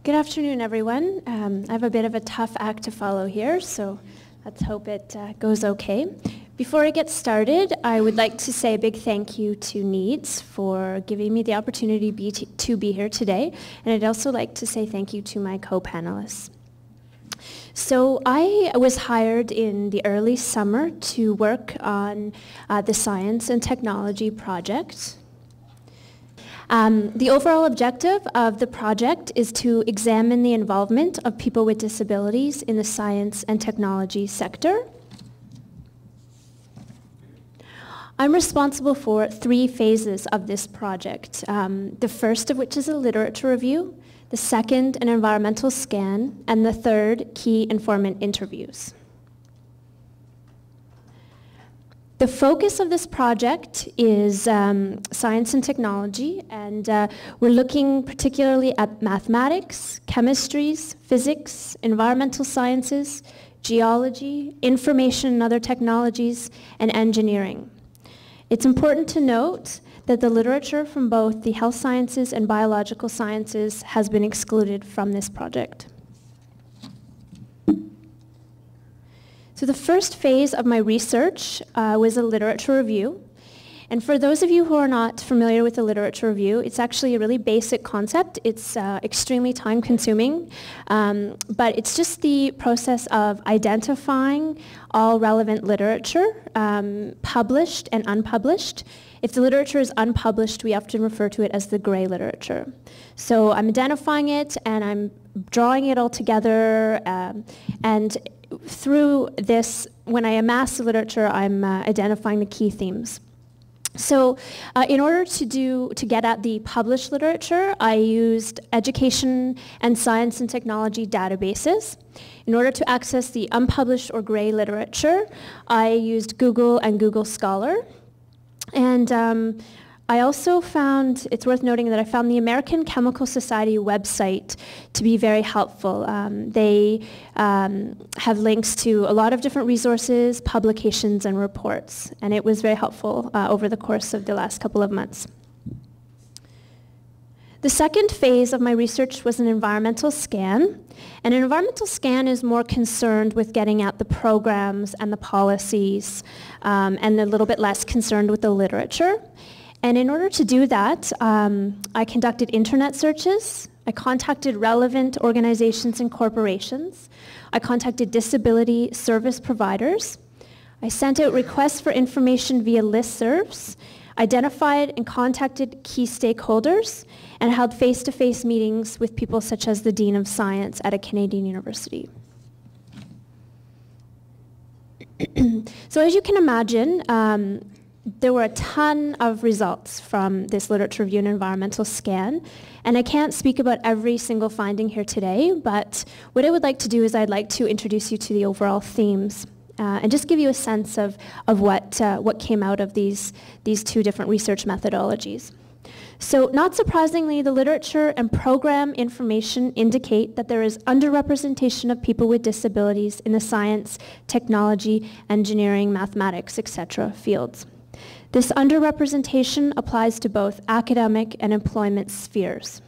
Good afternoon, everyone. I have a bit of a tough act to follow here, so let's hope it goes okay. Before I get started, I would like to say a big thank you to NEADS for giving me the opportunity to be here today, and I'd also like to say thank you to my co-panelists. So I was hired in the early summer to work on the Science and Technology project. The overall objective of the project is to examine the involvement of people with disabilities in the science and technology sector. I'm responsible for 3 phases of this project, the first of which is a literature review, the second an environmental scan, and the third key informant interviews. The focus of this project is science and technology, and we're looking particularly at mathematics, chemistries, physics, environmental sciences, geology, information and other technologies, and engineering. It's important to note that the literature from both the health sciences and biological sciences has been excluded from this project. So the first phase of my research was a literature review. And for those of you who are not familiar with the literature review, it's actually a really basic concept. It's extremely time-consuming, but it's just the process of identifying all relevant literature, published and unpublished. If the literature is unpublished, we often refer to it as the gray literature. So I'm identifying it, and I'm drawing it all together, and through this, when I amass the literature, I'm identifying the key themes. So in order to get at the published literature, I used education and science and technology databases. In order to access the unpublished or gray literature, I used Google and Google Scholar. And I also found, it's worth noting that I found the American Chemical Society website to be very helpful. They have links to a lot of different resources, publications, and reports, and it was very helpful over the course of the last couple of months. The second phase of my research was an environmental scan, and an environmental scan is more concerned with getting at the programs and the policies, and a little bit less concerned with the literature. And in order to do that, I conducted internet searches. I contacted relevant organizations and corporations. I contacted disability service providers. I sent out requests for information via listservs, identified and contacted key stakeholders, and held face-to-face meetings with people such as the Dean of Science at a Canadian university. So as you can imagine, there were a ton of results from this literature review and environmental scan, and I can't speak about every single finding here today, but what I would like to do is I'd like to introduce you to the overall themes and just give you a sense of what came out of these 2 different research methodologies. So not surprisingly, the literature and program information indicate that there is underrepresentation of people with disabilities in the science, technology, engineering, mathematics, etc. fields. This underrepresentation applies to both academic and employment spheres.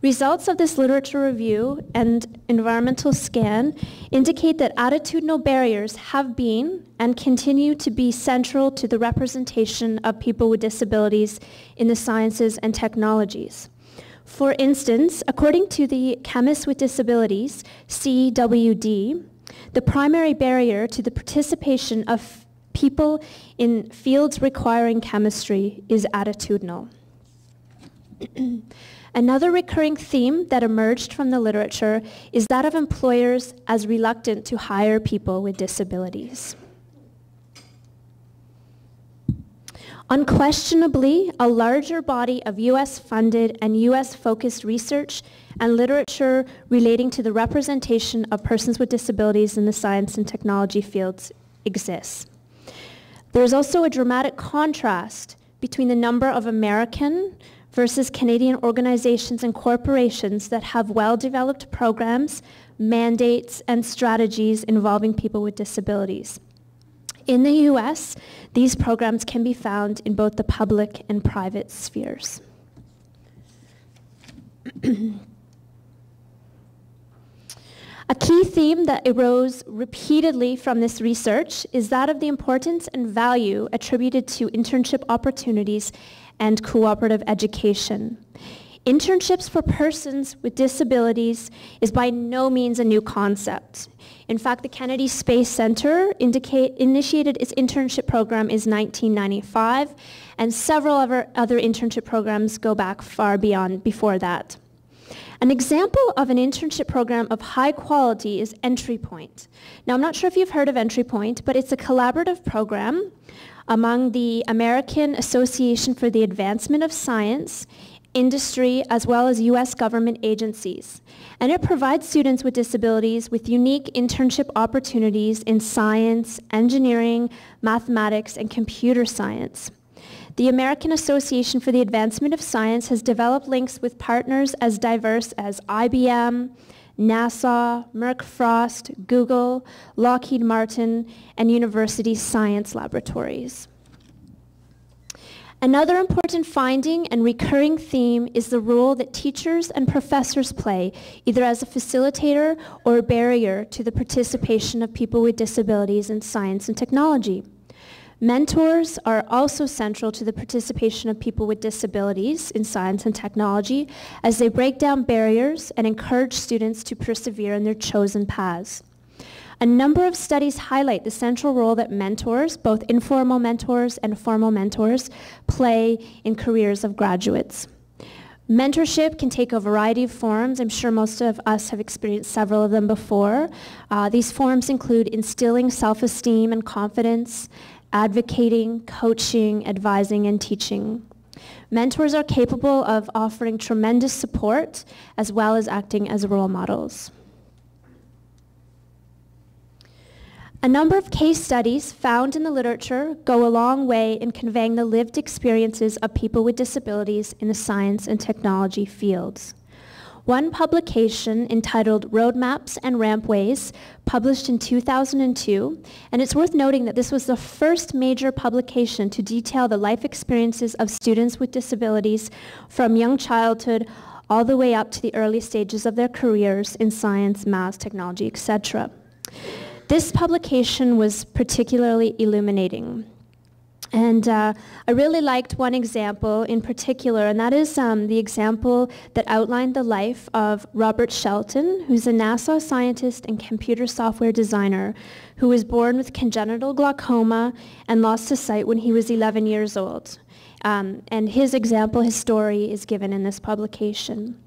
Results of this literature review and environmental scan indicate that attitudinal barriers have been and continue to be central to the representation of people with disabilities in the sciences and technologies. For instance, according to the Chemists with Disabilities, CWD, the primary barrier to the participation of people in fields requiring chemistry is attitudinal. Another recurring theme that emerged from the literature is that of employers as reluctant to hire people with disabilities. Unquestionably, a larger body of US-funded and US-focused research and literature relating to the representation of persons with disabilities in the science and technology fields exists. There is also a dramatic contrast between the number of American versus Canadian organizations and corporations that have well-developed programs, mandates, and strategies involving people with disabilities. In the US, these programs can be found in both the public and private spheres. A key theme that arose repeatedly from this research is that of the importance and value attributed to internship opportunities and cooperative education. Internships for persons with disabilities is by no means a new concept. In fact, the Kennedy Space Center initiated its internship program in 1995, and several other internship programs go back far before that. An example of an internship program of high quality is Entry Point. Now, I'm not sure if you've heard of Entry Point, but it's a collaborative program among the American Association for the Advancement of Science, industry, as well as U.S. government agencies. And it provides students with disabilities with unique internship opportunities in science, engineering, mathematics, and computer science. The American Association for the Advancement of Science has developed links with partners as diverse as IBM, NASA, Merck Frost, Google, Lockheed Martin, and university science laboratories. Another important finding and recurring theme is the role that teachers and professors play, either as a facilitator or a barrier to the participation of people with disabilities in science and technology. Mentors are also central to the participation of people with disabilities in science and technology as they break down barriers and encourage students to persevere in their chosen paths. A number of studies highlight the central role that mentors, both informal mentors and formal mentors, play in careers of graduates. Mentorship can take a variety of forms. I'm sure most of us have experienced several of them before. These forms include instilling self-esteem and confidence, advocating, coaching, advising, and teaching. Mentors are capable of offering tremendous support as well as acting as role models. A number of case studies found in the literature go a long way in conveying the lived experiences of people with disabilities in the science and technology fields. One publication entitled Roadmaps and Rampways, published in 2002, and it's worth noting that this was the first major publication to detail the life experiences of students with disabilities from young childhood all the way up to the early stages of their careers in science, math, technology, etc. This publication was particularly illuminating. And I really liked one example in particular, and that is the example that outlined the life of Robert Shelton, who's a NASA scientist and computer software designer who was born with congenital glaucoma and lost his sight when he was 11 years old. And his example, his story, is given in this publication.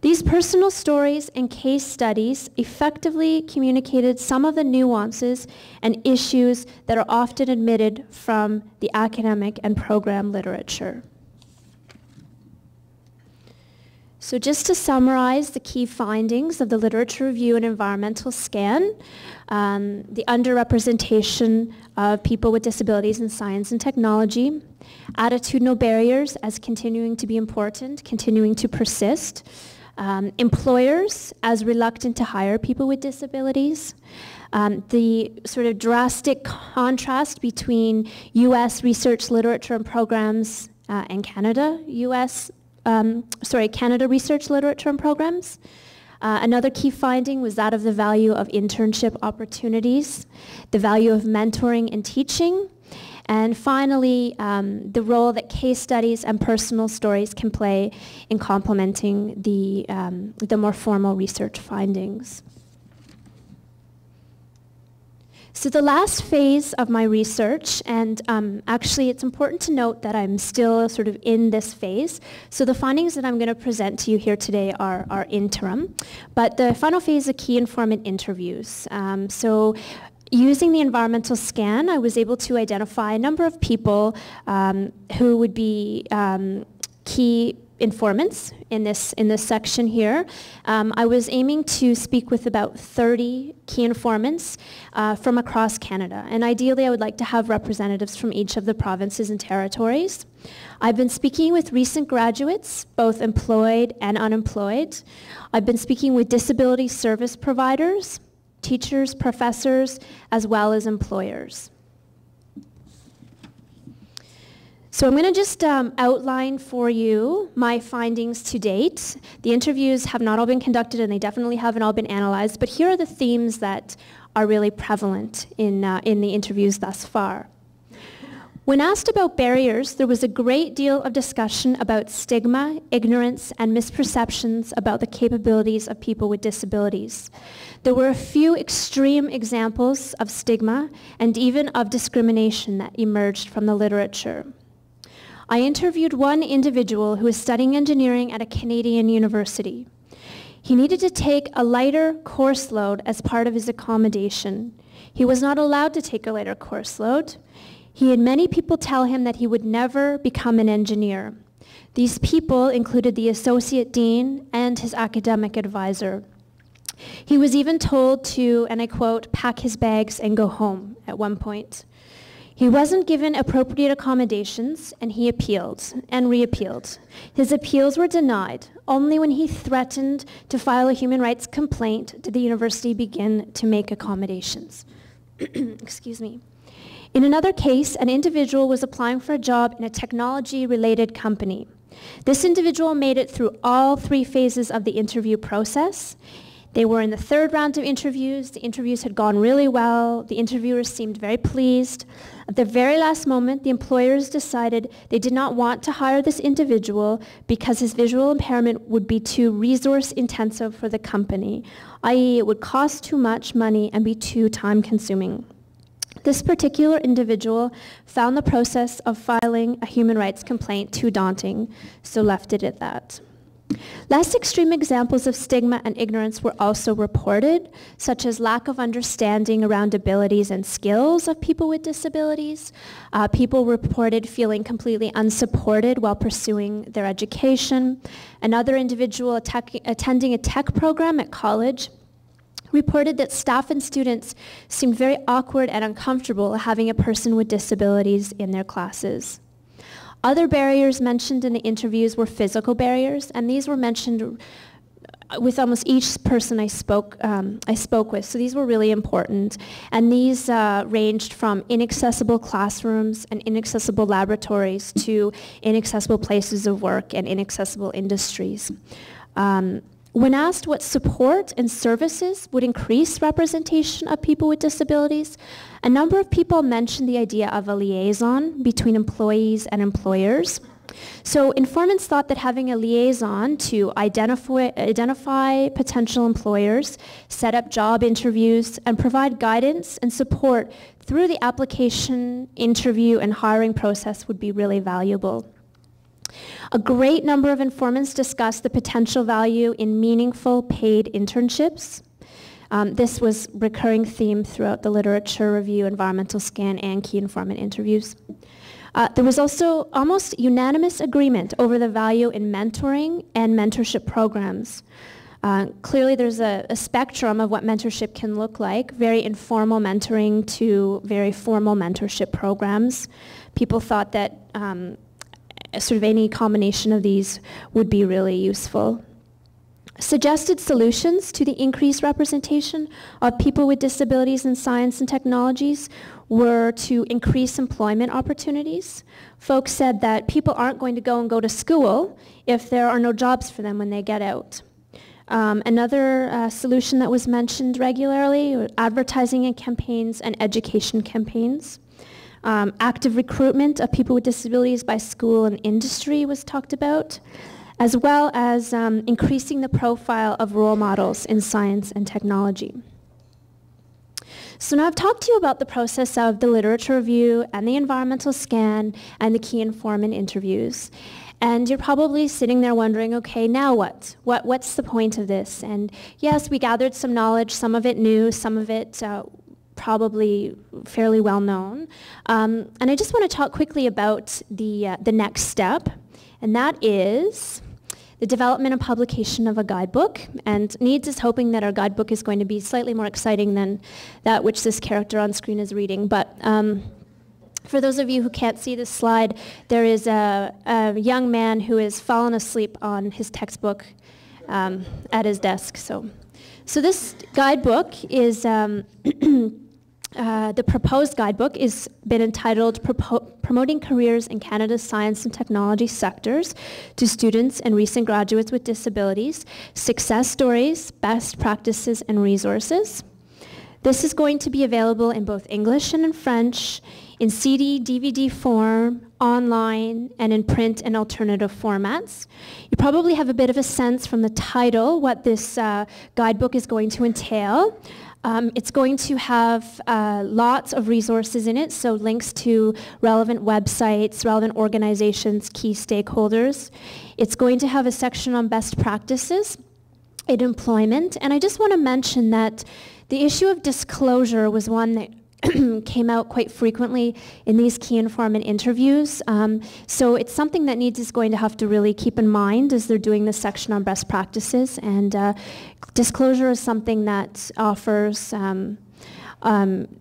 These personal stories and case studies effectively communicated some of the nuances and issues that are often omitted from the academic and program literature. So just to summarize the key findings of the literature review and environmental scan, the underrepresentation of people with disabilities in science and technology, attitudinal barriers as continuing to be important, continuing to persist, employers as reluctant to hire people with disabilities, the sort of drastic contrast between U.S. research literature and programs and Canada research literature and programs. Another key finding was that of the value of internship opportunities, the value of mentoring and teaching, and finally, the role that case studies and personal stories can play in complementing the more formal research findings. So the last phase of my research, and actually it's important to note that I'm still sort of in this phase, so the findings that I'm going to present to you here today are interim, but the final phase is key informant interviews. Using the environmental scan, I was able to identify a number of people who would be key informants in this section here. I was aiming to speak with about 30 key informants from across Canada, and ideally I would like to have representatives from each of the provinces and territories. I've been speaking with recent graduates, both employed and unemployed. I've been speaking with disability service providers, teachers, professors, as well as employers. So I'm going to just outline for you my findings to date. The interviews have not all been conducted and they definitely haven't all been analyzed, but here are the themes that are really prevalent in the interviews thus far. When asked about barriers, there was a great deal of discussion about stigma, ignorance, and misperceptions about the capabilities of people with disabilities. There were a few extreme examples of stigma and even of discrimination that emerged from the literature. I interviewed one individual who was studying engineering at a Canadian university. He needed to take a lighter course load as part of his accommodation. He was not allowed to take a lighter course load. He had many people tell him that he would never become an engineer. These people included the associate dean and his academic advisor. He was even told to, and I quote, pack his bags and go home at one point. He wasn't given appropriate accommodations, and he appealed and reappealed. His appeals were denied. Only when he threatened to file a human rights complaint did the university begin to make accommodations. Excuse me. In another case, an individual was applying for a job in a technology-related company. This individual made it through all 3 phases of the interview process. They were in the 3rd round of interviews. The interviews had gone really well. The interviewers seemed very pleased. At the very last moment, the employers decided they did not want to hire this individual because his visual impairment would be too resource-intensive for the company, i.e. it would cost too much money and be too time-consuming. This particular individual found the process of filing a human rights complaint too daunting, so left it at that. Less extreme examples of stigma and ignorance were also reported, such as lack of understanding around abilities and skills of people with disabilities. People reported feeling completely unsupported while pursuing their education. Another individual attending a tech program at college reported that staff and students seemed very awkward and uncomfortable having a person with disabilities in their classes. Other barriers mentioned in the interviews were physical barriers, and these were mentioned with almost each person I spoke with, so these were really important. And these ranged from inaccessible classrooms and inaccessible laboratories to inaccessible places of work and inaccessible industries. When asked what support and services would increase representation of people with disabilities, a number of people mentioned the idea of a liaison between employees and employers. So informants thought that having a liaison to identify potential employers, set up job interviews, and provide guidance and support through the application, interview, and hiring process would be really valuable. A great number of informants discussed the potential value in meaningful paid internships. This was a recurring theme throughout the literature review, environmental scan, and key informant interviews. There was also almost unanimous agreement over the value in mentoring and mentorship programs. Clearly there's a spectrum of what mentorship can look like, very informal mentoring to very formal mentorship programs. People thought that sort of any combination of these would be really useful. Suggested solutions to the increased representation of people with disabilities in science and technologies were to increase employment opportunities. Folks said that people aren't going to go to school if there are no jobs for them when they get out. Another solution that was mentioned regularly were advertising and campaigns and education campaigns. Active recruitment of people with disabilities by school and industry was talked about, as well as increasing the profile of role models in science and technology. So now I've talked to you about the process of the literature review and the environmental scan and the key informant interviews. And you're probably sitting there wondering, okay, now what? What's the point of this? And yes, we gathered some knowledge, some of it new, some of it probably fairly well known. And I just want to talk quickly about the next step, and that is the development and publication of a guidebook. And NEADS is hoping that our guidebook is going to be slightly more exciting than that which this character on screen is reading. But for those of you who can't see this slide, there is a young man who has fallen asleep on his textbook at his desk. So this guidebook is The proposed guidebook has been entitled Promoting Careers in Canada's Science and Technology Sectors to Students and Recent Graduates with Disabilities, Success Stories, Best Practices and Resources. This is going to be available in both English and in French, in CD, DVD form, online, and in print and alternative formats. You probably have a bit of a sense from the title what this guidebook is going to entail. It's going to have lots of resources in it, so links to relevant websites, relevant organizations, key stakeholders. It's going to have a section on best practices in employment, and I just want to mention that the issue of disclosure was one that came out quite frequently in these key informant interviews. So it's something that NEADS is going to have to really keep in mind as they're doing this section on best practices. And disclosure is something that offers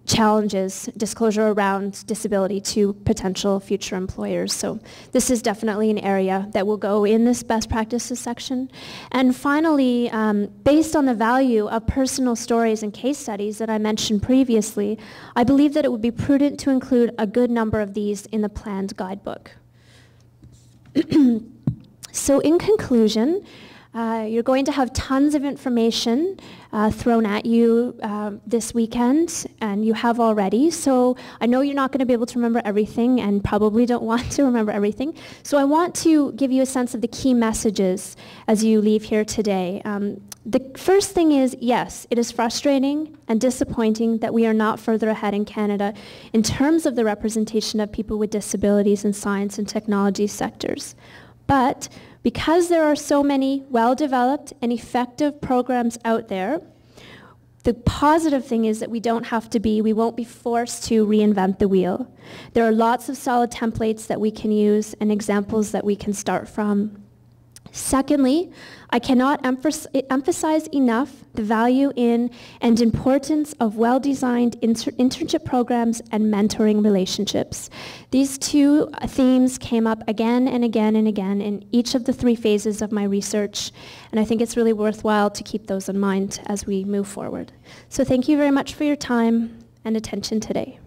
challenges, disclosure around disability to potential future employers. So this is definitely an area that will go in this best practices section. And finally, based on the value of personal stories and case studies that I mentioned previously, I believe that it would be prudent to include a good number of these in the planned guidebook. So in conclusion, you're going to have tons of information thrown at you this weekend, and you have already. So I know you're not going to be able to remember everything and probably don't want to remember everything. So I want to give you a sense of the key messages as you leave here today. The first thing is, yes, it is frustrating and disappointing that we are not further ahead in Canada in terms of the representation of people with disabilities in science and technology sectors. But because there are so many well-developed and effective programs out there, the positive thing is that we won't be forced to reinvent the wheel. There are lots of solid templates that we can use and examples that we can start from. Secondly, I cannot emphasize enough the value in and importance of well-designed internship programs and mentoring relationships. These two themes came up again and again and again in each of the 3 phases of my research, and I think it's really worthwhile to keep those in mind as we move forward. So thank you very much for your time and attention today.